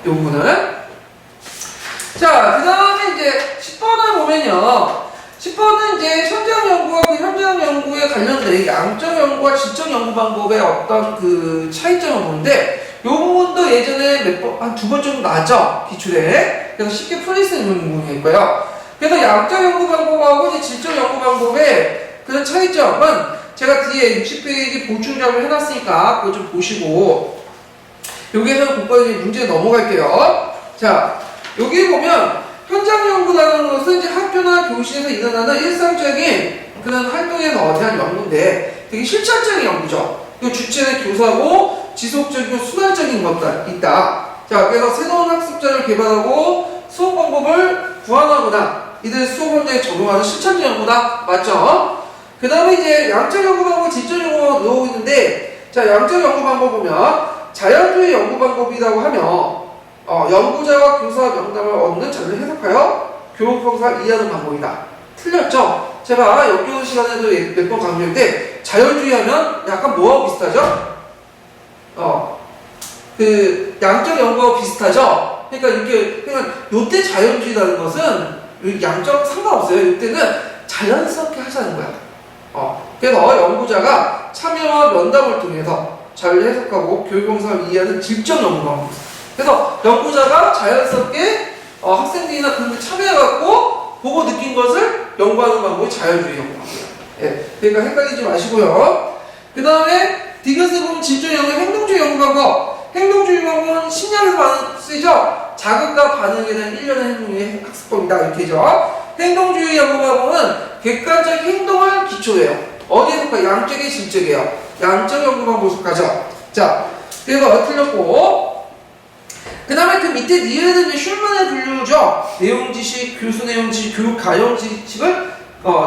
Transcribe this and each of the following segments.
요 부분은. 자, 그 다음에 이제 10번을 보면요. 10번은 이제 현장 연구와 그 현장 연구에 관련된 양적 연구와 질적 연구 방법의 어떤 그 차이점을 보는데, 요 부분도 예전에 한 2번 정도 나왔죠? 기출에. 그래서 쉽게 풀릴 수 있는 부분이고요. 그래서 양적 연구 방법하고 이제 질적 연구 방법의 그런 차이점은 제가 뒤에 60페이지 보충작을 해놨으니까 그거 좀 보시고, 여기에서 곧바로 문제 넘어갈게요. 자, 여기 보면 현장 연구라는 것은 이제 학교나 교실에서 일어나는 일상적인 그런 활동에 대한 연구인데 되게 실질적인 연구죠. 그 주체는 교사고 지속적이고 순환적인 것도 있다. 자, 그래서 새로운 학습자를 개발하고 수업 방법을 구현하거나 이들 수업 현장에 적용하는 실천적 연구다. 맞죠? 그 다음에 이제 양적 연구 방법, 질적 연구 방법 나오고 있는데, 자, 양적 연구 방법 보면 자연주의 연구 방법이라고 하면 연구자와 교사 명담을 얻는 자료를 해석하여 교육方法를 이해하는 방법이다. 틀렸죠? 제가 역교육 시간에도 몇 번 강조했는데 자연주의 하면 약간 뭐하고 비슷하죠? 그 양적 연구와 비슷하죠? 그러니까 요때 자연주의라는 것은 양적 상관없어요. 요때는 자연스럽게 하자는 거야. 그래서 연구자가 참여와 면담을 통해서 자료를 해석하고 교육方法를 이해하는 질적 연구 방법. 그래서 연구자가 자연스럽게 학생들이나 그런 데 참여해갖고 보고 느낀 것을 연구하는 방법이 자연주의 연구 방법이에요. 예, 그러니까 헷갈리지 마시고요. 그 다음에 디귿을 보면 질적 연구, 행동주의 연구 방법. 행동주의 방법은 심리학에서 쓰이죠. 자극과 반응에 대한 일련의 행동의 학습법이다. 이렇게죠. 행동주의 연구 방법은 객관적 행동을 기초해요. 어디에 속하? 양적의 질적이에요. 양적 연구 방법에 속하죠. 자, 그래서 틀렸고. 그 다음에 그 밑에 니은은 이제 슐만의 분류죠. 내용 지식, 교수 내용 지식, 교육 가용 지식을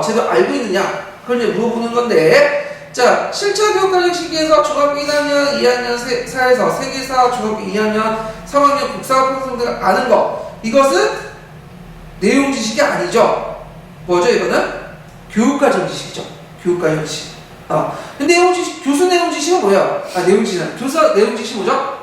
제대로 알고 있느냐. 그걸 이제 물어보는 건데, 자, 실제 교육 가용 시기에서 중학교 1학년, 2학년, 4에서 세계사, 중학교 2학년, 3학년 국사학 학생들을 아는 것. 이것은 내용 지식이 아니죠. 뭐죠, 이거는? 교육 과정 지식이죠. 교육 가용 지식. 근데 내용 지식, 교수 내용 지식은 뭐야? 내용 지식은. 교사 내용 지식이 뭐죠?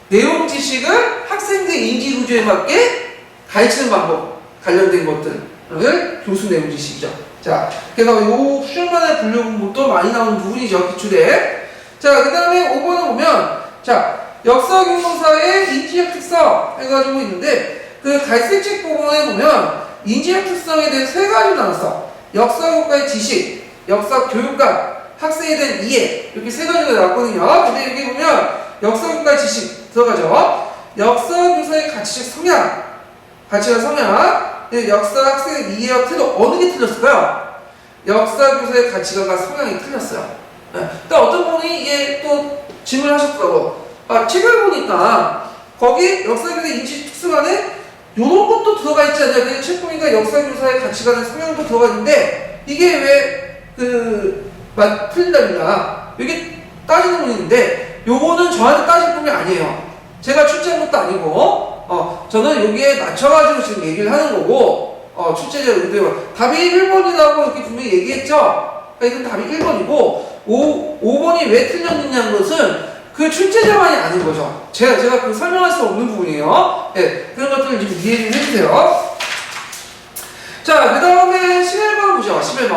내용 지식을 학생들의 인지 구조에 맞게 가르치는 방법, 관련된 것들을 교수 내용 지식이죠. 자, 그래서 요 슐만의 분류 부분도 많이 나오는 부분이죠, 기출에. 자, 그 다음에 5번을 보면, 자, 역사 교사의 인지학 특성 해가지고 있는데, 그 갈색책 부분에 보면, 인지학 특성에 대해 3가지로 나눴어. 역사 교과의 지식, 역사 교육과 학생에 대한 이해, 이렇게 3가지가 나왔거든요. 근데 여기 보면, 역사 교과의 지식, 들어가죠. 역사 교사의 가치적 성향, 가치적 성향. 역사 학생의 이해와 태도 어느 게 틀렸을까요? 역사 교사의 가치관과 성향이 틀렸어요. 또 어떤 분이 이게 또 질문하셨더라고. 책을 보니까 거기 역사 교사의 인지 특성 안에 요런 것도 들어가 있지 않냐. 그 책 보니까 역사 교사의 가치관과 성향도 들어가 있는데 이게 왜 틀린다느냐. 이게 따지는 분인데 요거는 저한테 따질 분이 아니에요. 제가 출제한 것도 아니고, 저는 여기에 맞춰가지고 지금 얘기를 하는 거고, 출제자 의도가 답이 1번이라고 이렇게 분명히 얘기했죠? 그러니까 이건 답이 1번이고, 5번이 왜 틀렸느냐는 것은 그 출제자만이 아는 거죠. 제가 그 설명할 수 없는 부분이에요. 네, 그런 것들을 좀 이해 좀 해주세요. 자, 그 다음에 11번 보죠. 11번.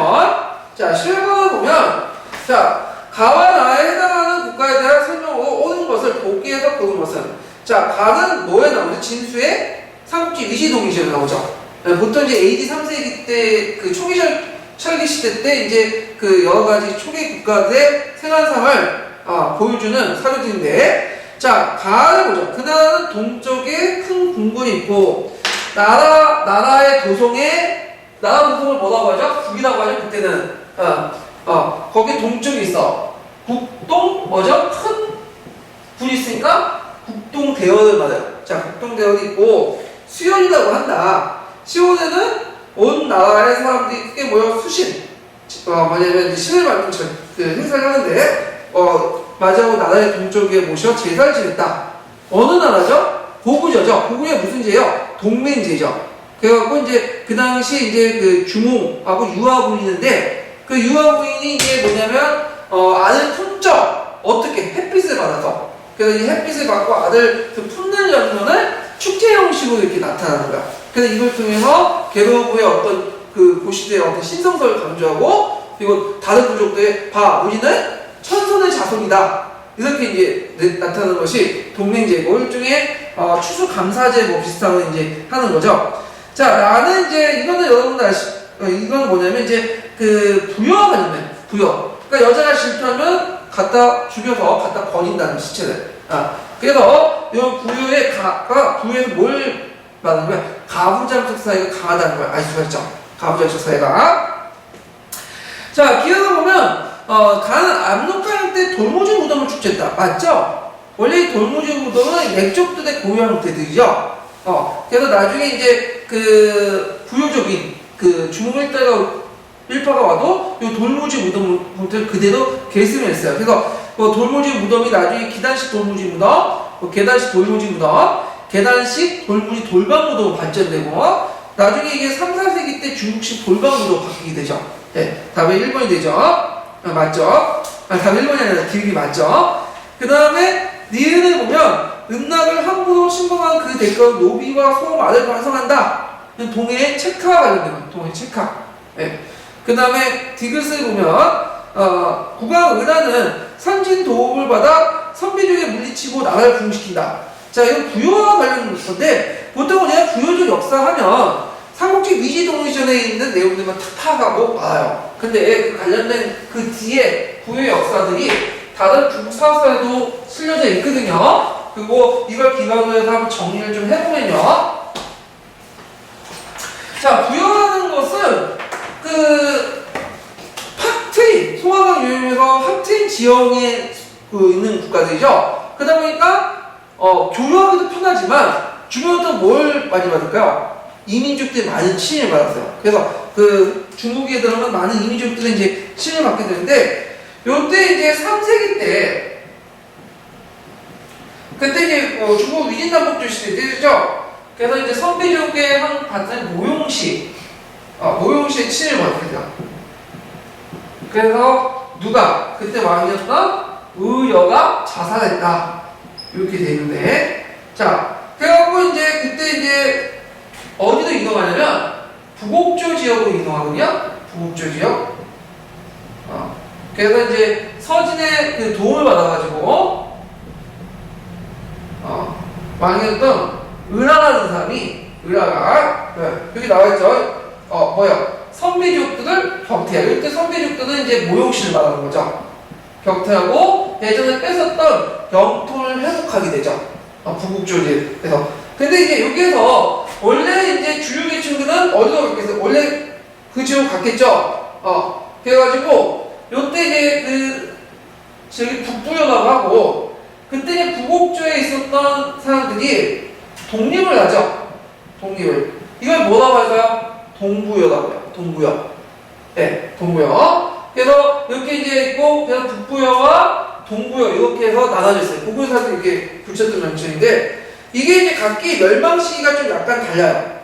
자, 11번을 보면, 자, 가와 나에 해당하는 국가에 대한 설명으로 오는 것을 보기에서 보는 것은, 자, 가는 뭐에 나오죠? 진수의 삼국지 위시동의시에 나오죠. 보통 이제 AD 3세기 때 그 초기 철기 시대 때 이제 그 여러 가지 초기 국가들의 생활상을 보여주는 사료들인데, 자, 가를 보죠. 그 나라는 동쪽에 큰 궁궐이 있고, 나라의 도성에, 나라 도성을 뭐라고 하죠? 국이라고 하죠. 그때는 거기 동쪽에 있어. 국동 뭐죠? 큰 굴이 있으니까 국동대원을 말해요. 자, 국동대원이 있고 수연이라고 한다. 시온에는 온 나라의 사람들이 크게 모여 수신, 뭐냐면 신을 받는 그 행사를 하는데, 마저우 나라의 동쪽에 모셔 제사를 지냈다. 어느 나라죠? 고구려죠. 고구려 무슨 제요? 동맹제죠. 그래갖고 이제 그 당시 이제 그 주몽하고 유아 부인인데, 그 유아 부인이 이게 뭐냐면 아들 품죠. 어떻게 햇빛을 받아서. 그래서 이 햇빛을 받고 아들 그 품는 연년을 식으로 이렇게 나타나는 거야. 그래서 이걸 통해서 계로부의 어떤 그 고시대의 어떤 신성성을 강조하고, 그리고 다른 부족들의 우리는 천손의 자손이다. 이렇게 이제 나타나는 것이 동맹제고, 일종의 추수감사제 뭐 비슷한 거 이제 하는 거죠. 자, 나는 이제 이거는 여러분들 이거는 뭐냐면 이제 그 부여와 관련된 부여. 그러니까 여자가 질투하면 갖다 죽여서 갖다 버린다는 시체를. 그래서 이 부여의 가가 부여에서 뭘 말하는 거야? 가부장적 사회가 강하다는 걸 알 수가 있죠. 가부장적 사회가. 자, 기억을 보면 압록강 때 돌무지 무덤을 축제했다. 맞죠? 원래 이 돌무지 무덤은 맥족들의 고유한 형태들이죠. 그래서 나중에 이제 그 부요적인 그 일파가 와도 이 돌무지 무덤 형태를 그대로 계승을 했어요. 그래서 돌무지 무덤이 나중에 기단식 돌무지 무덤, 계단식 돌무지 무덤, 계단식 돌무지 돌방 무덤으로 발전되고, 나중에 이게 3, 4세기 때 중국식 돌방 무덤으로 바뀌게 되죠. 네, 답은 1번이 되죠. 맞죠? 답은 1번이 아니라 기억이 맞죠? 그 다음에 니은을 보면 은낙을 함부로 침범한 그 대가로 노비와 소음 아들 완성한다. 동해의 체카와 관련된 거예요. 동해의 체카. 네. 그 다음에 디귿을 보면 국왕 은하는 선진 도움을 받아 선비족에 물리치고 나라를 부흥시킨다. 자, 이건 부여와 관련된 건데, 보통 우리가 부여적 역사하면 삼국지 위지동의전에 있는 내용들만 탁 파악하고 알아요. 근데 그 관련된 그 뒤에 부여 역사들이 다른 중국 사설에도 실려져 있거든요. 그리고 이걸 기반으로 해서 한번 정리를 좀 해보면요. 자, 부여라는 것은 그 팍트인, 송화강 유형에서 팍트인 지형에 있는 국가들이죠. 그러다 보니까 교류하기도 편하지만 주변부터 뭘 많이 받을까요? 이민족들이 많은 침입을 받았어요. 그래서 그 중국에 들어오는 많은 이민족들이 이제 침입을 받게 되는데, 요때 이제 3세기 때, 그때 이제 중국 위진남북조 시대죠. 그래서 이제 선비족의 한 파트는 모용시에 침입을 받게 돼요. 그래서 누가 그때 왕이었던 의여가 자살했다. 이렇게 돼 있는데, 자, 그래갖고 이제 그때 이제 어디로 이동하냐면 부곡조 지역으로 이동하거든요. 부곡조 지역. 그래서 이제 서진의 그 도움을 받아가지고 왕이었던 을하라는 사람이, 을하가 여기 나와있죠. 선비족들을 격퇴하고, 이때 선비족들은 이제 모용실을 말하는 거죠. 격퇴하고 예전에 뺏었던 영토를 회복하게 되죠. 부국조지에서. 근데 이제 여기에서 원래 이제 주류 계층들은 어디로 갔겠어요? 원래 그 지역 갔겠죠. 그래가지고 요때 이제 저기 북부연합을 하고, 그때 이제 부곡조에 있었던 사람들이 독립을 하죠. 독립을. 이걸 뭐라고 할까요? 동부여라고요. 동부여. 네, 동부여. 그래서 이렇게 이제 있고, 그래서 북부여와 동부여 이렇게 해서 나눠져 있어요. 북부여 사실 이렇게 붙였던 명칭인데, 이게 이제 각기 멸망 시기가 좀 약간 달라요.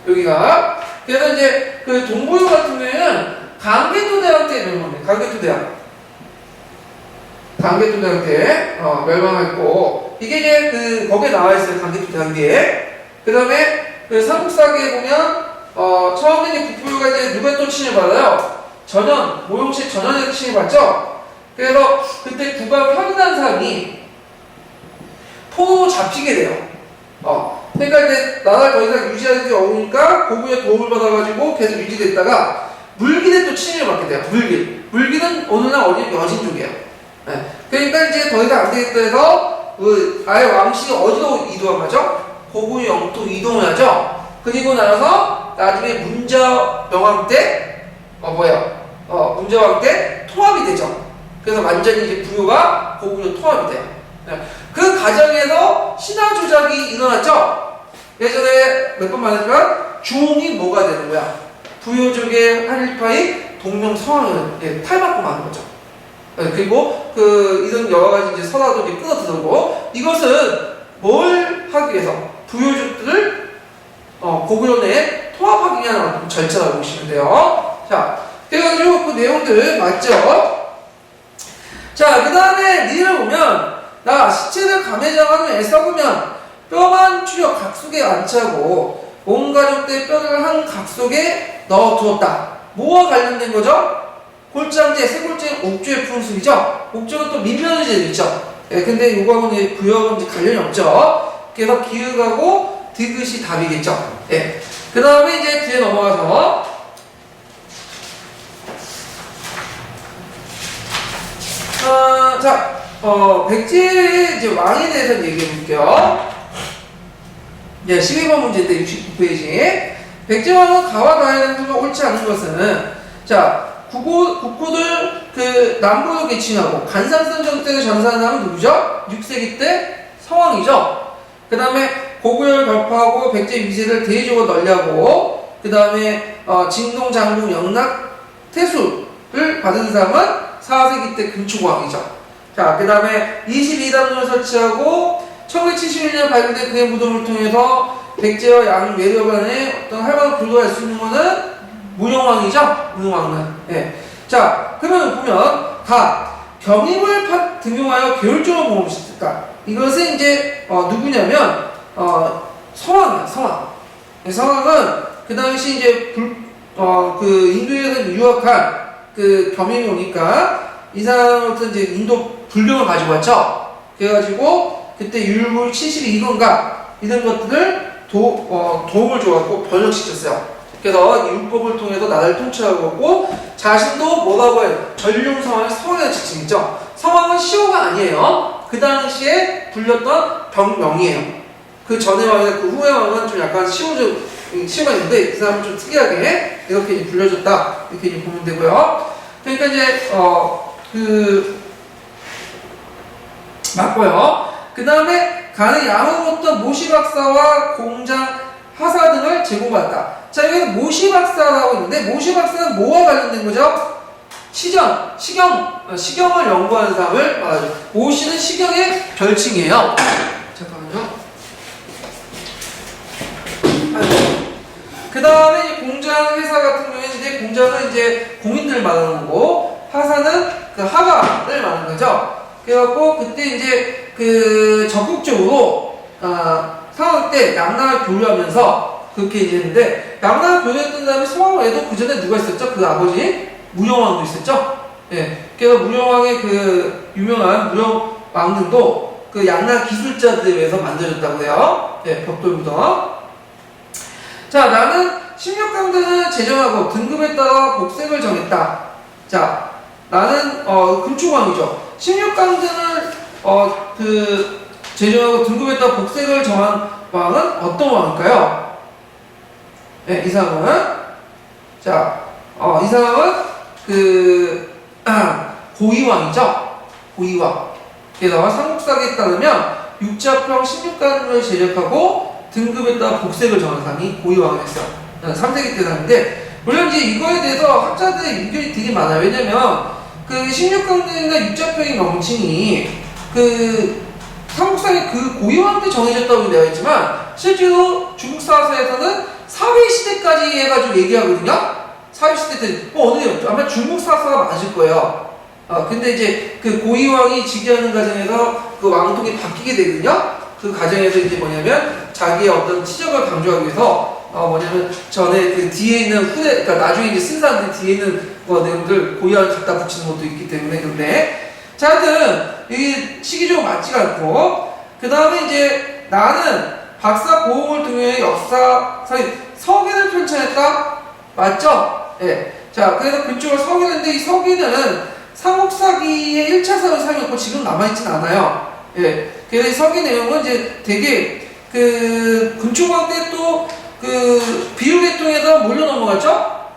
여기가. 그래서 이제 그 동부여 같은 경우에는 강개토대왕 때 멸망합니다. 강개토대왕 때 멸망했고, 이게 이제 거기에 나와 있어요. 강개토대왕 뒤에. 그 다음에 그 삼국사기에 보면 처음에 이제 북부여가 이제 누가 또 침입받아요? 모용실 전현에게 침입받죠? 그래서 그때 국가 편인한 사람이 포로 잡히게 돼요. 그러니까 이제 나라를 더 이상 유지하기 어려우니까 고구려 도움을 받아가지고 계속 유지됐다가 물길에 또 침입을 받게 돼요. 물길은 오늘날 어디 여진족이에요. 네. 그러니까 이제 더 이상 안 되겠다 해서 아예 왕실이 어디로 이동한 거죠? 고구려 영토 이동을 하죠. 그리고 나서 나중에 문자왕 때 문자왕 때 통합이 되죠. 그래서 완전히 이제 부여가 고구려 통합이 돼요. 네. 그 과정에서 신화 조작이 일어났죠. 예전에 몇 번 말했지만 주홍이 뭐가 되는 거야? 부여족의 한 일파의 동명 성왕을 탈바꿈 하는 거죠. 네. 그리고 이런 여러 가지 이제 선화도 이제 끊어들고, 이것은 뭘 하기 위해서? 부여족들을 고구려 내에 통합하기 위한 절차라고 보시면 돼요. 자, 그래가지고 그 내용들 맞죠? 자, 그 다음에 니를 보면, 나 시체를 감회장하면 애써보면 뼈만 추려 각 속에 안치하고 온 가족들의 뼈를 한 각 속에 넣어두었다. 뭐와 관련된 거죠? 골장제, 쇠골장, 옥조의 풍습이죠. 옥조는 또 민면의 제도 있죠. 예, 근데 이거하고는 구역은 관련이 없죠. 그래서 기획하고 디귿이 답이겠죠. 예. 그 다음에 이제 뒤에 넘어가서 백제의 이제 왕에 대해서 얘기해 볼게요. 예, 12번 문제인데 69페이지. 백제왕은 가와 다해는 서로 옳지 않은 것은 국호들 그 남부로 개칭하고 간산성 정책을 전사하는 사람은 누구죠? 6세기 때 서왕이죠. 그 다음에 고구려를 벽파하고 백제 위세를 대외적으로 널려고 그 다음에 진동, 장국, 영락, 태수를 받은 사람은 4세기 때 근초고왕이죠. 자, 그 다음에 22단원을 설치하고 1971년 발굴된 그의 무덤을 통해서 백제와 양 외려 간의 어떤 활발한 교류를 할 수 있는 것은 문영왕이죠. 문영왕은. 예. 자, 그러면 보면 경임을 등용하여 계율적으로 모험시켰다. 이것은 이제 누구냐면 성왕이야. 성왕. 성왕은 그 당시 이제 그 인도에서 유학한 그 겸임이 오니까 이 사람으로부터 이제 인도 불경을 가지고 왔죠. 그래가지고 그때 율무 72건가 이런 것들을 도움을 줘갖고 번역시켰어요. 그래서 율법을 통해서 나라를 통치하고 있고 자신도 뭐라고 해요? 전륜성왕의 성왕이라는 지칭이죠. 성왕은 시호가 아니에요. 그 당시에 불렸던 병명이에요. 그 전의 왕이나 그 후의 왕은 좀 약간 시호가 있는데 이 사람은 좀 특이하게 이렇게 이제 불려줬다. 이렇게 이제 보면 되고요. 그러니까 이제 맞고요. 그 다음에 가는 양으로부터 모시박사와 공장, 하사 등을 제공받았다. 자, 여기서 모시박사라고 있는데 모시박사는 뭐와 관련된 거죠? 시경을 연구하는 사람을 말하죠. 모시는 시경의 별칭이에요. 잠깐만요. 그 다음에 공장 회사 같은 경우에는 이제 공장은 이제 공인들을 말하는 거고 하사는 그 하가를 말하는 거죠. 그래갖고 그때 이제 그 적극적으로 상황 때 양나라 교류하면서 그렇게 이제 했는데 양나라 교류했던 다음에 성왕 외에도 그 전에 누가 있었죠? 그 아버지 무령왕도 있었죠. 예. 그래서 무령왕의 그 유명한 무령왕릉도 그 양나라 기술자들에 의해서 만들어졌다고 해요. 예, 벽돌무덤. 자, 나는 16강등을 제정하고 등급에 따라 복색을 정했다. 자, 나는 근초왕이죠. 16강등을 제정하고 등급에 따라 복색을 정한 왕은 어떤 왕일까요? 네, 이 사람은 이 사람은 고위왕이죠. 고위왕. 그래서 삼국사기에 따르면 육자평 16강을 제정하고 등급에 따라 복색을 정한 사람이 고위왕을 했어요. 3세기 때 사는데 물론 이제 이거에 대해서 학자들의 의견이 되게 많아요. 왜냐면 그 16강등이나 육자평의 명칭이 삼국사의 그 고위왕 때 정해졌다고 되어 있지만 실제로 중국 사서에서는 사회시대까지 해가지고 얘기하거든요. 사회시대 때 아마 중국 사서가 맞을 거예요. 근데 이제 그 고위왕이 즉위하는 과정에서 그 왕통이 바뀌게 되거든요. 그 과정에서 이제 뭐냐면 자기의 어떤 치적을 강조하기 위해서 뭐냐면 전에 그 뒤에 있는 그러니까 나중에 이제 쓴 사람들 뒤에 있는 내용들 고위왕을 갖다 붙이는 것도 있기 때문에 그런데 자, 하여튼 이게 시기적으로 맞지가 않고 그 다음에 이제 나는 박사 고흥을 등용해 역사사의 서기를 편찬했다? 맞죠? 예. 자, 그래서 그쪽으로 서기인데 이 서기는 삼국사기의 1차사로 사용했고 지금 남아있진 않아요. 예. 그래서 이 서기 내용은 이제 되게 근초왕 때 또 비유계통에서 뭘로 넘어갔죠?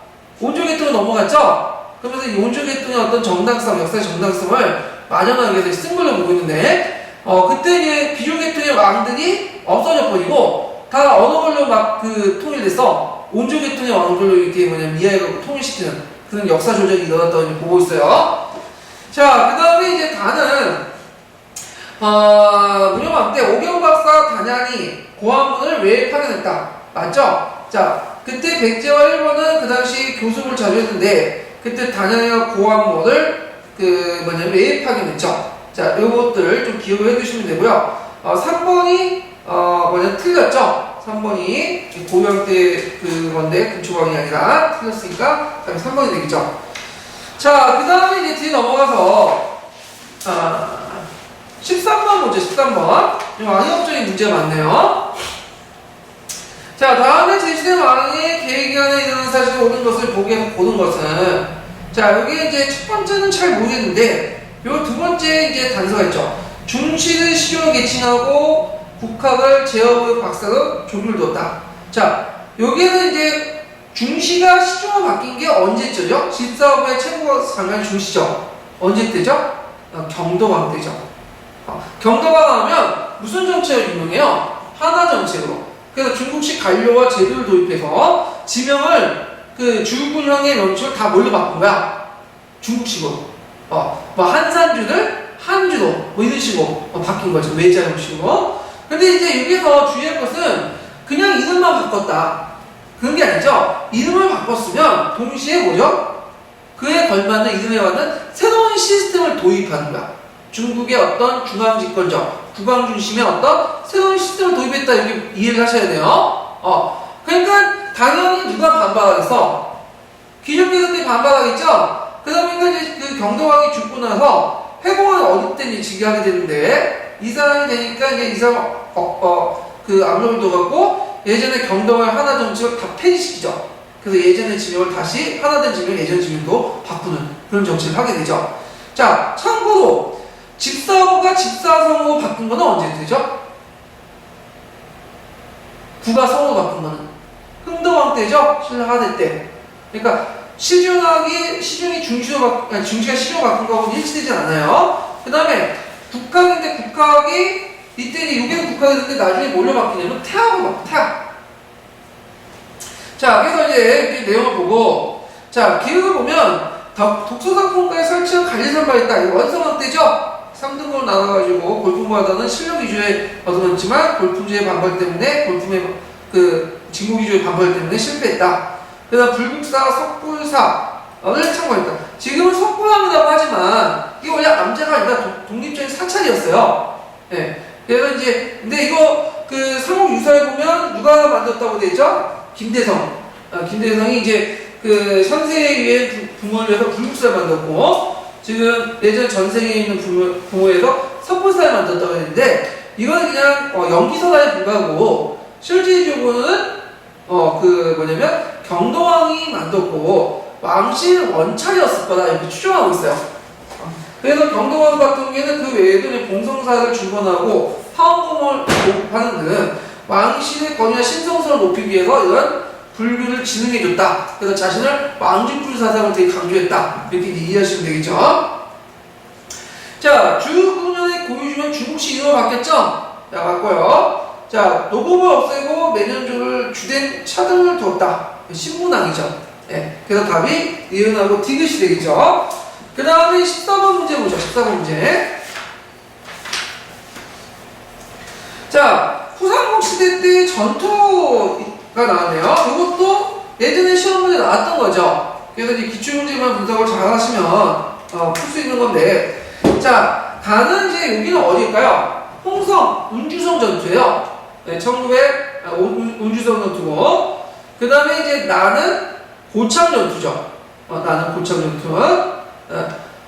온조계통으로 넘어갔죠? 그러면서 이 온조계통의 어떤 정당성, 역사의 정당성을 만연하게 해서 쓴 걸로 보고 있는데 그때 이제 비유계통의 왕들이 없어져 버리고 다 어느 걸로 막 통일돼서 온조계통의 왕들로 이렇게 미화해갖고 통일시키는 그런 역사 조작이 일어났다고 보고 있어요. 자, 그 다음에 이제 다는 문영왕 때 오경박사 단양이 고한문을 왜 파견했다? 맞죠? 자, 그때 백제와 일본은 그 당시 교섭을 자주 했는데 그때 단양이가 고한문을 왜 파견했죠? 자, 요것들 좀 기억을 해두시면 되고요. 3번이 틀렸죠? 3번이 고유형 때 그건데 근초방이 아니라 틀렸으니까 그다음에 3번이 되겠죠? 자, 그 다음에 이제 뒤에 넘어가서 13번 문제, 13번. 왕의업적인 문제가 많네요. 자, 다음에 제시된 왕의 계획안에 일어난 사실을 옳은 것을 보는 것은, 자, 여기 이제 첫 번째는 잘 모르겠는데, 요 두 번째 이제 단서가 있죠. 중시를 시조로 계칭하고 국학을 제어의 박사로 조를 뒀다. 자, 여기에는 이제 중시가 시조로 바뀐 게 언제쯤이죠? 집사업의 최고 장관 중시죠. 언제 때죠? 경도왕 때죠. 경도왕 하면 무슨 정책을 유명해요? 하나 정책으로. 그래서 중국식 관료와 제도를 도입해서 지명을 그 주군형의 명칭을 다 뭘로 바꾼 거야? 중국식으로. 뭐 한산주를 한주로 뭐 이런 식으로 바뀐 거죠. 외자 형식으로. 근데 이제 여기서 주의할 것은 그냥 이름만 바꿨다. 그런 게 아니죠. 이름을 바꿨으면 동시에 뭐죠? 그에 걸맞는 이름에 맞는 새로운 시스템을 도입하는 거야. 중국의 어떤 중앙집권적, 국왕 중심의 어떤 새로운 시스템을 도입했다 이렇게 이해를 하셔야 돼요. 그러니까 당연히 누가 반발하겠어? 귀족들이 반발하겠죠? 그러다 보니까 이제 그 경도왕이 죽고 나서 회공은 어디 때인지 즉위하게 되는데 이 사람이 되니까 이제 이 사람 그 압력을 둬갖고 예전에 경도왕을 하나 정책을 다 폐지시키죠. 그래서 예전의 지명을 다시 하나된 지명, 예전 지명도 바꾸는 그런 정책을 하게 되죠. 자, 참고로 집사부가 집사성으로 바꾼 거는 언제 되죠? 구가 성으로 바꾼 거는 흥덕왕 때죠? 신라하대 때. 그러니까 시중이 중시가 시중으로 바꾼 거하고 일치되지 않아요. 그 다음에 국학인데 국학이 이때 이제 유괴는 국학이 됐는데 나중에 뭘로 바뀌냐면 태학으로 바뀌어. 태학. 자, 그래서 이제 이렇게 내용을 보고, 자, 기록을 보면 독서상품가에 설치한 관리선 바 있다. 이거 원성왕 때죠? 3등급으로 나눠가지고 골품보다는 실력 위주에 얻어냈지만 골품주의 반발 때문에 골품의 그 진국 위주의 반발 때문에 실패했다. 그다음 불국사, 석불사를 참고했다. 지금은 석불왕이라고 하지만 이게 원래 암제가 아니라 독립적인 사찰이었어요. 네. 그래서 이제 근데 이거 그 삼국 유사에 보면 누가 만들었다고 되죠? 김대성. 김대성이 이제 그 현세의 부모를 위해서 불국사를 만들었고. 지금 예전 전생에 있는 부모에서 석불사를 만들었다고 했는데 이거는 그냥 연기서사에 불과하고 실질적으로는 경도왕이 만들었고 왕실 원찰이었을 거다 이렇게 추정하고 있어요. 그래서 경도왕 같은 경우에는 그 외에도 봉성사를 중건하고 사원공을 도입하는 등 왕실의 권위와 신성성을 높이기 위해서 이런 불교를 진흥해줬다. 그래서 자신을 왕중불 사상을 되게 강조했다. 이렇게 이해하시면 되겠죠. 자, 주9년의 고유주면 중국식 이름으로 바뀌었죠? 자, 바꿔요. 자, 노법을 없애고 매년주를 주된 차등을 두었다. 신문왕이죠. 네, 그래서 답이 니은하고 디귿이 되겠죠. 그 다음에 14번 문제 보죠. 14번 문제. 자, 후삼국 시대 때 전투가 나왔네요. 이것도 예전에 시험 문제 나왔던 거죠. 그래서 이제 기출문제만 분석을 잘 하시면 풀 수 있는 건데, 자, 가는 이제 여기는 어디일까요? 홍성, 운주성 전투예요. 네, 1900 운주성 전투고, 그 다음에 이제 나는 고창 전투죠. 나는 고창 전투.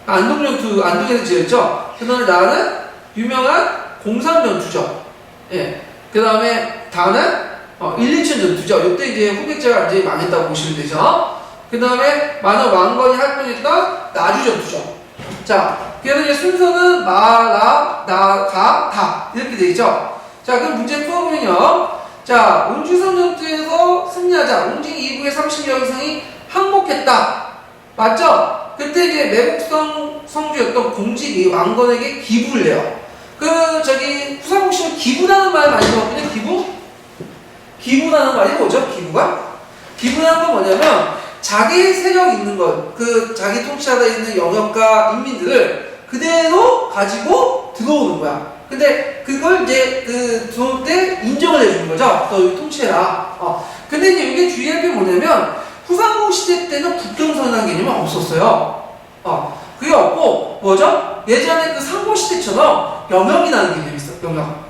안동 전투, 안동에서 지었죠. 그 다음에 나는 유명한 공산 전투죠. 예. 그 다음에 다는 1, 2천 전투죠. 이때 이제 후백제가 완전히 망했다고 보시면 되죠. 그 다음에 많은 왕건이 활동했던 나주 전투죠. 자, 그래서 이제 순서는 마, 라, 나, 가, 다 이렇게 돼 있죠. 자, 그럼 문제 풀어보면요. 자, 운주성 전투에서 승리하자. 웅진 이국의 30여 성이 항복했다. 맞죠? 그때 이제 매국성 성주였던 공직이 왕건에게 기부를 해요. 후삼국시는 기부라는 말 많이 들었거든요. 기부라는 말이 뭐죠? 기부라는 건 뭐냐면 자기 세력 있는 것, 자기 통치하다 있는 영역과 인민들을 그대로 가지고 들어오는 거야. 근데 그걸 이제 들어올 때 인정을 해주는 거죠. 너 여기 통치해라. 근데 이제 이게 주의할 게 뭐냐면 후삼국 시대 때는 국경선언 개념은 없었어요. 그게 없고 뭐죠? 예전에 그 삼국 시대처럼 영역이라는 개념이 있어. 영역.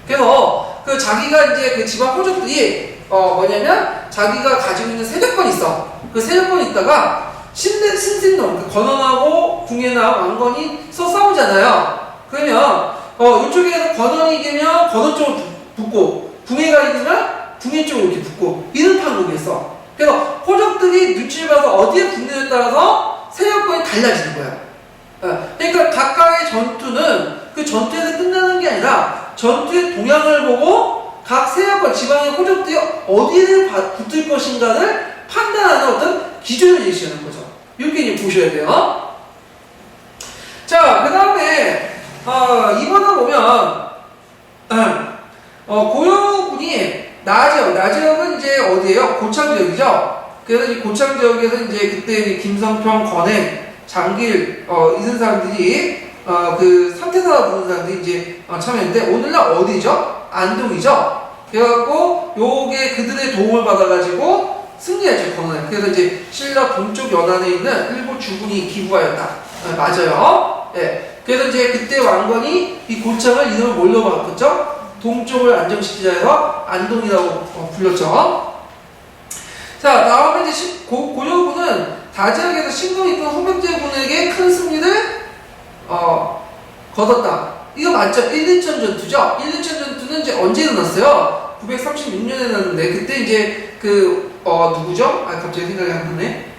그래서 자기가 이제 그 지방 호족들이 뭐냐면 자기가 가지고 있는 세력권이 있어. 그 세력권이 있다가 신신놈 그 권원하고 궁예나 왕건이 싸우잖아요. 그러면 이쪽에서 권원이 이기면 권원 쪽으로 붙고 궁예가 이기면 궁예 쪽으로 이렇게 붙고 이런 판국이었어. 그래서 호족들이 눈치를 봐서 어디에 붙느냐에 따라서 세력권이 달라지는 거야. 그러니까 각각의 전투는 그 전투에서 끝나는 게 아니라 전투의 동향을 보고 각 세력권 지방의 호족들이 어디에 붙을 것인가를 판단하는 어떤 기준을 제시하는 거죠. 이렇게 이제 보셔야 돼요. 자, 그 다음에 2번을 보면 고려군이 나지역은 이제 어디예요? 고창 지역이죠. 그래서 이 고창 지역에서 이제 그때 이제 김성평, 권행, 장길 이런 사람들이 그 삼태사라 부르는 사람들이 이제 참여했는데 오늘날 어디죠? 안동이죠. 그래갖고 요게 그들의 도움을 받아가지고 승리했죠, 권한에. 그래서 이제 신라 동쪽 연안에 있는 일부 주군이 기부하였다. 맞아요. 예. 그래서 이제 그때 왕건이 이 고창을 이름을 뭘로 바꿨죠? 동쪽을 안정시키자 해서 안동이라고 불렸죠. 자, 다음에 이제 고려군은 다지역에서 신경 있던 호백제군에게 큰 승리를 거뒀다. 이거 맞죠? 1인천 전투죠? 1인천 전투는 이제 언제 일어났어요? 936년에 일어났는데 그때 이제 누구죠? 갑자기 생각이 안 나네.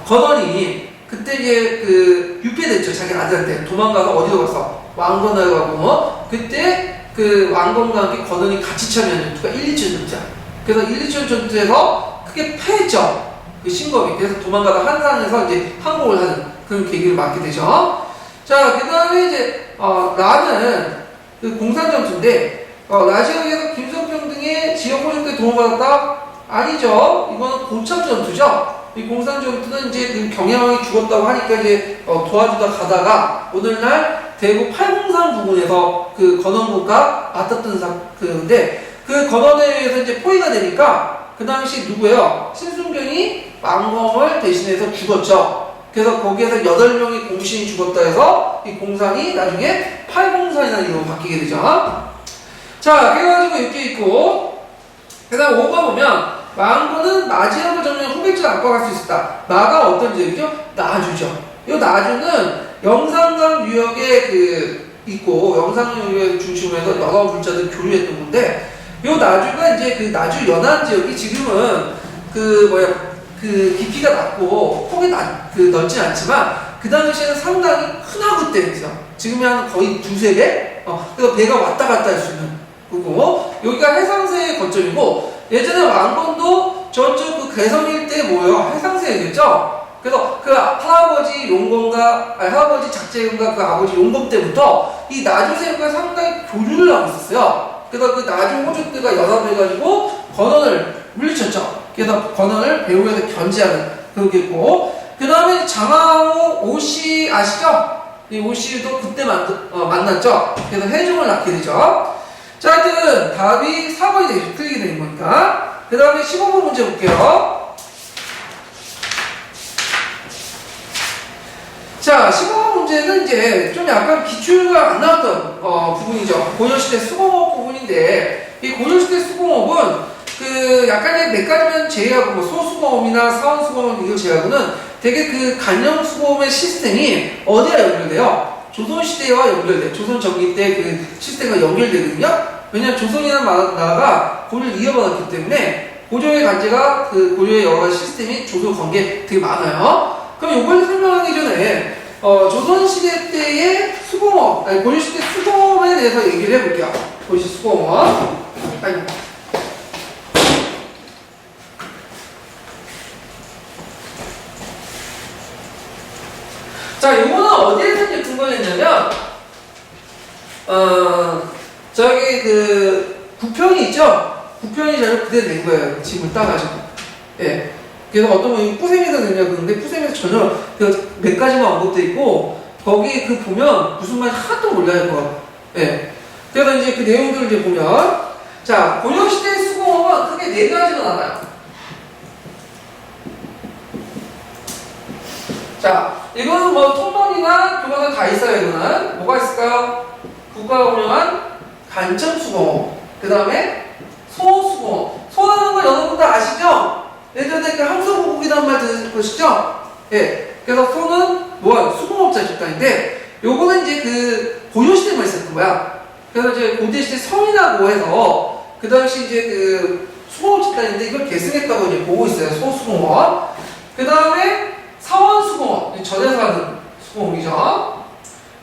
건원이 그때 이제 유폐됐죠. 자기 아들한테 도망가서 어디로 갔어? 왕건을 가고 그때 그 왕건과 함께 건원이 같이 참여한 전투가 1인천 전투야. 그래서 1인천 전투에서 크게 패했죠. 그 신검이. 그래서 도망가다 한산에서 이제 항복을 하는 그런 계기를 맞게 되죠. 자, 그 다음에 이제 라는 그 공산전투인데 라지역에서 김성평 등의 지역 호족들이 도움을 받았다? 아니죠. 이거는 고창전투죠. 이 공산전투는 이제 그 경양왕이 죽었다고 하니까 이제 도와주다 가다가 오늘날 대구 팔공산 부근에서 그 건원국과 맞닿던 그인데 그 건원에 의해서 이제 포위가 되니까 그 당시 누구예요? 신순경이 왕검을 대신해서 죽었죠. 그래서 거기에서 8명이 공신이 죽었다 해서 이 공산이 나중에 팔공산이라는 이름으로 바뀌게 되죠. 자, 그래가지고 이렇게 있고 그 다음 5번 보면 왕건은 마지막을 정리한 호백지를 압박할 수 있었다. 마가 어떤 지역이죠? 나주죠. 이 나주는 영산강 유역에 있고 영산강 유역 중심으로 해서 여러 불자들이 교류했던 건데 이 나주가 이제 그 나주 연안 지역이 지금은 그 깊이가 낮고 폭이 넓진 않지만 그 당시에는 상당히 큰 하구댐이죠. 지금이 한 거의 두세 배? 그래서 배가 왔다 갔다 할 수 있는 거고 여기가 해상세의 거점이고 예전에 왕건도 저쪽 그 개성 일대에 모여 해상세였죠. 그래서 그 할아버지 용건과 할아버지 작재근과 그 아버지 용건 때부터 이 나주세력과 상당히 교류를 하고 있었어요. 그래서 그 나주 호족들과 연합해가지고 건원을 물리쳤죠. 그래서 건원을 배후에서 견제하는 그런 게 있고 그 다음에 장하오 오씨 아시죠? 이 오씨도 그때 만났죠. 그래서 해종을 낳게 되죠. 자, 하여튼 답이 4번이 되겠죠. 틀리게 되는 거니까. 그 다음에 15번 문제 볼게요. 자, 15번 문제는 이제 좀 약간 기출가 안 나왔던 부분이죠. 고려시대 수공업 부분인데 이 고려시대 수공업은 그 약간 몇 가지만 제외하고 뭐 소수공업이나 사원수공업 이걸 제외하고는 되게 그 간영수공업의 시스템이 어디와 연결돼요? 조선시대와 연결돼. 조선 전기 때 그 시스템과 연결되거든요. 왜냐하면 조선이라는 나라가 고려를 이어받았기 때문에 고려의 관제가 그 고려의 여러 가지 시스템이 조선 관계 되게 많아요. 그럼 이걸 설명하기 전에 조선시대 때의 수공업, 고려시대 수공업에 대해서 얘기를 해볼게요. 고려시대 수공업. 자, 이거는 어디에서 이제 근거했냐면, 저기 구편이 있죠? 구편이 자료 그대로 낸 거예요. 지금 따가지고. 예. 그래서 어떤 분이 뿌셈에서 냈냐 그러는데, 뿌셈에서 전혀 몇 가지만 언급돼 있고, 거기 보면 무슨 말인지 하나도 몰라요, 그거. 예. 그래서 이제 그 내용들을 이제 보면, 자, 고려시대 수공업은 크게 4가지가 나와요. 자, 이거는 뭐 통론이나 교과서에 다 있어요. 이거는 뭐가 있을까요? 국가가 운영한 간첩수공업, 그 다음에 소수공업. 소라는 걸 여러분들 아시죠? 예전에 그 항소고국이라는 말 들으실 것이죠? 예. 그래서 소는 뭐야? 수공업자 집단인데, 요거는 이제 그 고려시대만 있었던 거야. 그래서 이제 고대시대 성이라고 해서, 그 당시 이제 그 수공업 집단인데, 이걸 계승했다고 이제 보고 있어요. 소수공업. 그 다음에 사원수공업. 전에서 하는 수공업이죠.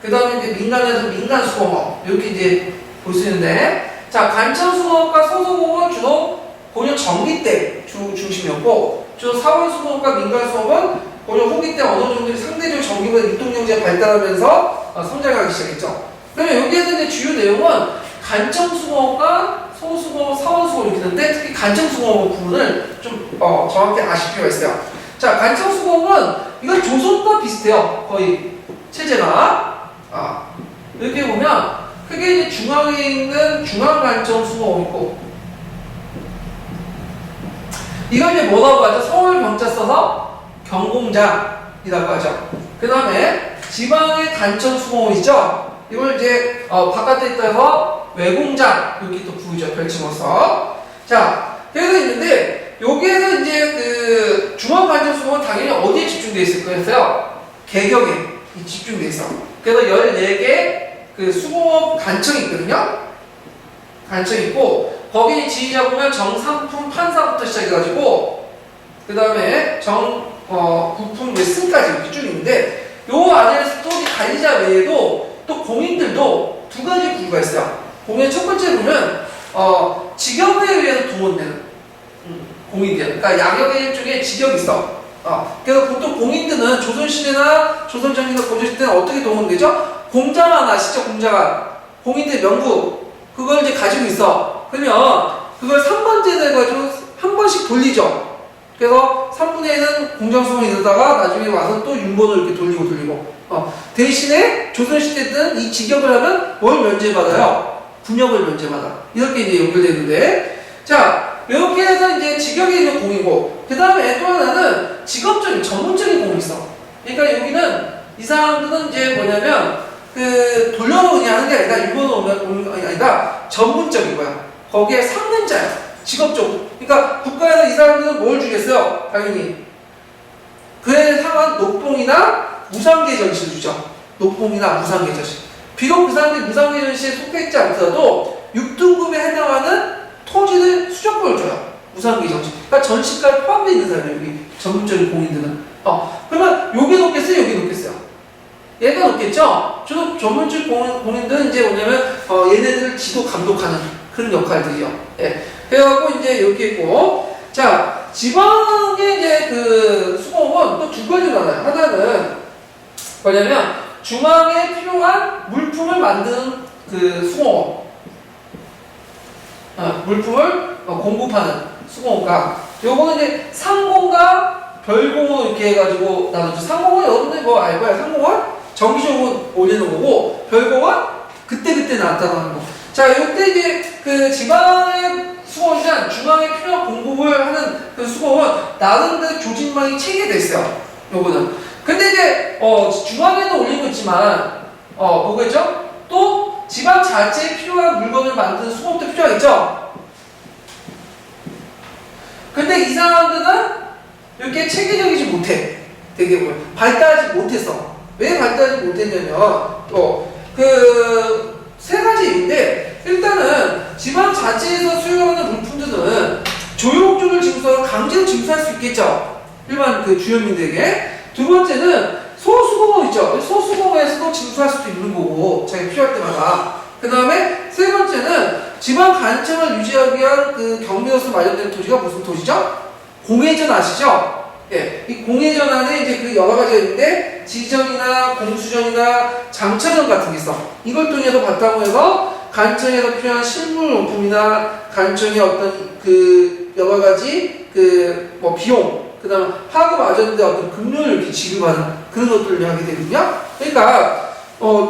그 다음에 이제 민간에서 민간수공업. 이렇게 이제 볼 수 있는데, 자, 간천수공업과 소수공업은 주로 고려 전기 때 중심이었고, 주로 사원수공업과 민간수공업은 고려 후기 때 어느 정도 상대적으로 전기보다 유통경제가 발달하면서 성장하기 시작했죠. 그러면 여기에서 이제 주요 내용은 간청수공업과 소수공업, 사원수공업 이렇게 있는데, 특히 간청수공업 부분을 좀 정확히 아실 필요가 있어요. 자, 간청수공업은 이건 조선과 비슷해요. 거의 체제가. 이렇게 보면 크게 이제 중앙에 있는 중앙간청수공업이 있고, 이걸 이제 뭐라고 하죠? 서울 병자 써서 경공장이라고 하죠. 그 다음에 지방의 간청수공업 있죠? 이걸 이제 바깥에 있다가 외공장 이렇게 또 부르죠. 별칭어서. 자, 그래서 있는데 여기에서 이제 그 중앙간청수공업은 당연히 어디에 집중되어 있을 거였어요? 개경에 집중되어 있어. 그래서 14개 그 수공업 간청이 있거든요. 간청이 있고, 거기 지휘자 보면 정상품 판사부터 시작해가지고 그 다음에 부품 승까지 이렇게 쭉 있는데, 요 안에서 또 관리자 외에도 또 공인들도 두 가지 부류가 있어요. 공인 첫 번째 보면 직역에 의해서 동원되는 공인들, 그러니까 양역의 일종의 직역이 있어. 그래서 보통 공인들은 조선시대나 조선전기나 고조시대는 어떻게 동원되죠? 공자만 아시죠? 공자만 공인들 명부 그걸 이제 가지고 있어. 그러면 그걸 3번째 돼가지고 한 번씩 돌리죠. 그래서 3분의 1은 공정수공이 되다가 나중에 와서 또 윤본을 이렇게 돌리고 대신에 조선시대 때는 이 직역을 하면 뭘 면제받아요? 군역을 면제받아. 이렇게 이제 연결되어 있는데, 자, 이렇게 해서 이제 직역에 있는 공이고, 그 다음에 또 하나는 직업적인 전문적인 공이 있어. 그러니까 여기는 이 사람들은 이제 뭐냐면 그 돌려서 그냥 하는 게 아니라 일본어 오는 게 아니라 전문적인 거야. 거기에 상근자야. 직업적으로. 그러니까 국가에서 이 사람들은 뭘 주겠어요? 당연히 그에 상한 녹봉이나 무상계 전시를 주죠. 녹봉이나 무상계 전시. 비록 그 사람들이 무상계 전시에 속해 있지 않더라도 6등급에 해당하는 토지를 수정권을 줘요. 무상계 전시. 그러니까 전시까지 포함되어 있는 사람이에요. 여기 전문적인 공인들은. 그러면 여기 놓겠어요? 여기 놓겠어요? 얘가 놓겠죠? 전문적 공인들은 이제 뭐냐면 얘네들을 지도 감독하는 그런 역할들이요. 예. 그래갖고 이제 이렇게 있고, 자, 지방의 이제 그 수공업은 또 두 가지로 나눠요. 하나는 뭐냐면 중앙에 필요한 물품을 만드는 그 수공업, 물품을 공급하는 수공업가. 요거는 이제 상공과 별공을 이렇게 해가지고 나누죠. 상공은 여러분들 뭐 알 거야. 상공은 정기적으로 올리는 거고, 별공은 그때그때 나타나는 거. 자, 요때 이제 그 지방의 수공업이란 중앙에 필요한 공급을 하는 그 수공업은 나름대로 조직망이 체계돼 있어요. 요거는. 근데 이제 중앙에도 올린 거 있지만 뭐겠죠? 또 지방 자체에 필요한 물건을 만드는 수공업도 필요하겠죠? 근데 이 사람들은 이렇게 체계적이지 못해. 되게 보면 발달하지 못했어. 왜 발달하지 못했냐면 그 세 가지 이유인데, 일단은 지방 자체에서 수요하는 물품들은 조용조를 징수하고 강제로 징수할 수 있겠죠. 일반 그 주현민들에게. 두 번째는 소수공업 있죠. 소수공업에서도 징수할 수도 있는 거고, 자기 필요할 때마다. 그 다음에 세 번째는 지방 간청을 유지하기 위한 그 경비로서 마련된 토지가 무슨 토지죠? 공회전 아시죠? 예, 이 공회전 안에 이제 그 여러 가지가 있는데, 지전이나 공수전이나 장차전 같은 게 있어. 이걸 통해서 바탕으로 해서 간청에서 필요한 실물용품이나 간청의 어떤 그 여러 가지 그 뭐 비용, 그 다음에 하급 아전대 어떤 금융을 이렇게 지급하는 그런 것들을 하게 되거든요. 그러니까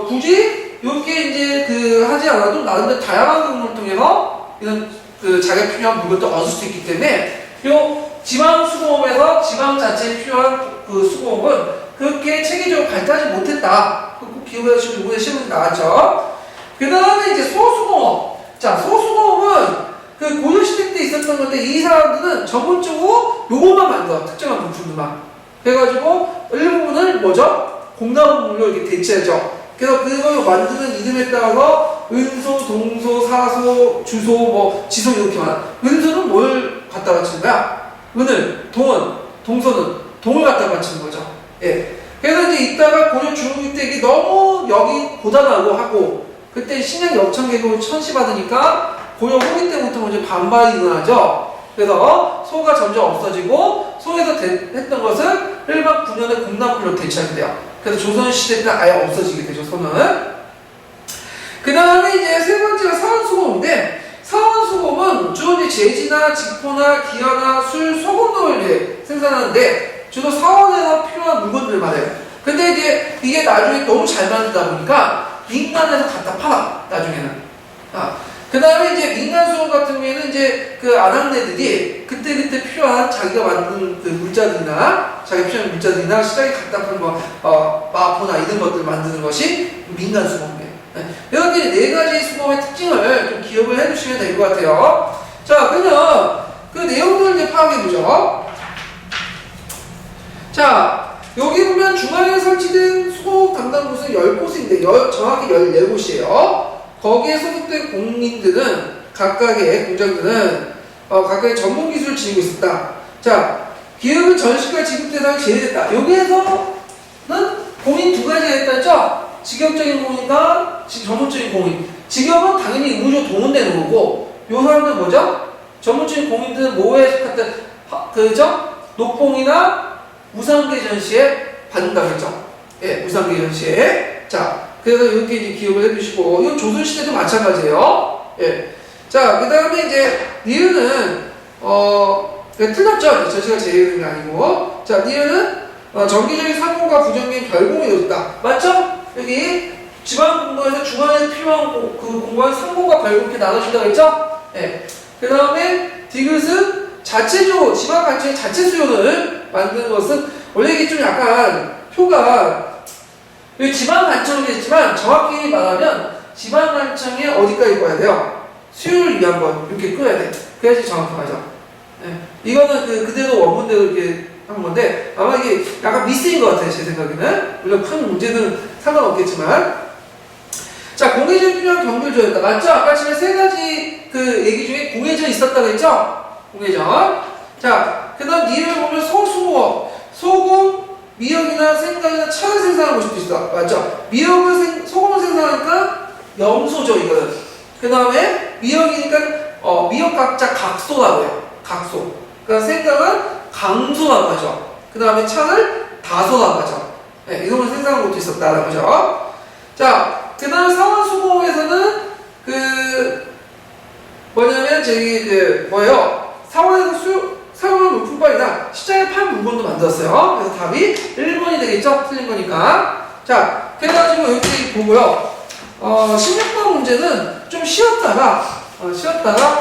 굳이 이렇게 이제 그 하지 않아도 나름대로 다양한 경로를 통해서 이런 그 자기가 필요한 물건도 얻을 수 있기 때문에 요 지방 수공업에서 지방 자체에 필요한 그 수공업은 그렇게 체계적으로 발달하지 못했다. 꼭 기억하시고 이번에 시험에 나왔죠. 그 다음에 이제 소수공업. 자, 자, 소수공업은 그 고려시대 때 있었던 건데 이 사람들은 전문적으로 요것만 만들어. 특정한 부품들만. 그래가지고 일부분을 뭐죠? 공나무물로 이렇게 대체하죠. 그래서 그걸 만드는 이름에 따라서 은소, 동소, 사소, 주소, 뭐 지소 이렇게 많아. 은소는 뭘 갖다 바치는 거야? 은을, 동은, 동소는 동을 갖다 바치는 거죠. 예. 그래서 이제 이따가 고려 중국 때 이게 너무 여기 고단하고 하고 그때 신약 역청계급을 천시받으니까 고려 후기 때부터 먼저 반발이 일어나죠. 그래서 소가 점점 없어지고 소에서 했던 것을 일반 군연의 공나물로 대체하게 돼요. 그래서 조선시대 때는 아예 없어지게 되죠, 소는. 그 다음에 이제 세 번째가 사원수공인데 사원수공은 주로 이제 제지나 직포나 기화나 술, 소금 등을 이제 생산하는데 주로 사원에서 필요한 물건들을 말해요. 근데 이제 이게 나중에 너무 잘 만들다 보니까 민간에서 갖다 팔아, 나중에는. 그 다음에 이제 민간수공 같은 경우에는 이제 그 아낙네들이 그때그때 필요한 자기가 만든 그 물자들이나 자기가 필요한 물자들이나 시장에 갖다 파는 뭐, 마포나 이런 것들 만드는 것이 민간수공이에요. 이렇게 네 가지 수공의 특징을 좀 기억을 해주시면 될 것 같아요. 자, 그러면 그 내용들을 이제 파악해보죠. 자, 여기 보면 중앙에 설치된 수공 담당 부서는 10곳인데, 정확히 14곳이에요. 거기에 소속된 공인들은, 각각의 공장들은, 각각의 전문 기술을 지니고 있었다. 자, 기업은 전시가 지급 대상이 제외됐다. 여기에서는 공인 두 가지가 있다죠? 직업적인 공인과 전문적인 공인. 직업은 당연히 의무적으로 동원되는 거고, 요 사람들은 뭐죠? 전문적인 공인들은 뭐에 속했던, 그죠? 녹봉이나 우상계 전시에 받는다고 했죠? 예, 우상계 전시에. 자, 그래서 이렇게 이제 기억을 해두시고, 이건 조선시대도 마찬가지예요. 예. 자, 그 다음에 이제, 니은은, 틀렸죠? 전시가 제외된 게 아니고. 자, 니은은, 정기적인 상공과 부정적인 별공이 이루어졌다. 맞죠? 여기 지방공부에서 중앙에서 필요한 그 공부한 상공과 별공 이렇게 나눠준다고 했죠? 예. 그 다음에 디귿은 자체적으로 지방간청의 자체 수요를 만드는 것은 원래 이게 좀 약간 표가 여기 지방간청이겠지만 정확히 말하면 지방간청에 어디까지 꺼야 돼요? 수요를 위한 것 이렇게 꺼야 돼. 그래야지 정확하죠. 예. 이거는 그대로 원문대로 이렇게 한 건데 아마 이게 약간 미스인 것 같아요, 제 생각에는. 물론 큰 문제는 상관없겠지만. 자, 공회전이 필요한 경들조였다. 맞죠? 아까 전에 세 가지 그 얘기 중에 공회전이 있었다고 했죠? 공회전. 자, 그 다음 니을 보면 소수업, 소금, 미역이나 생강이나 차를 생산하는 곳도 있어. 맞죠? 소금을 생산하니까 염소죠, 이거는. 그 다음에 미역이니까 미역 각자 각소라고 해요. 각소. 그러니까 생강은 강소라고 하죠. 그 다음에 차를 다소라고 하죠. 네, 이런 걸 생산하는 곳도 있었다는 거죠. 자, 그 다음 사원수공에서는 뭐냐면 뭐예요? 사원에서 사용한 물품빨이다. 시장에 팔 물건도 만들었어요. 그래서 답이 1번이 되겠죠? 틀린 거니까. 자, 그래가지고 여기 보고요. 16번 문제는 좀 쉬었다가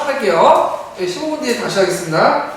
할게요. 네, 15분 뒤에 다시 하겠습니다.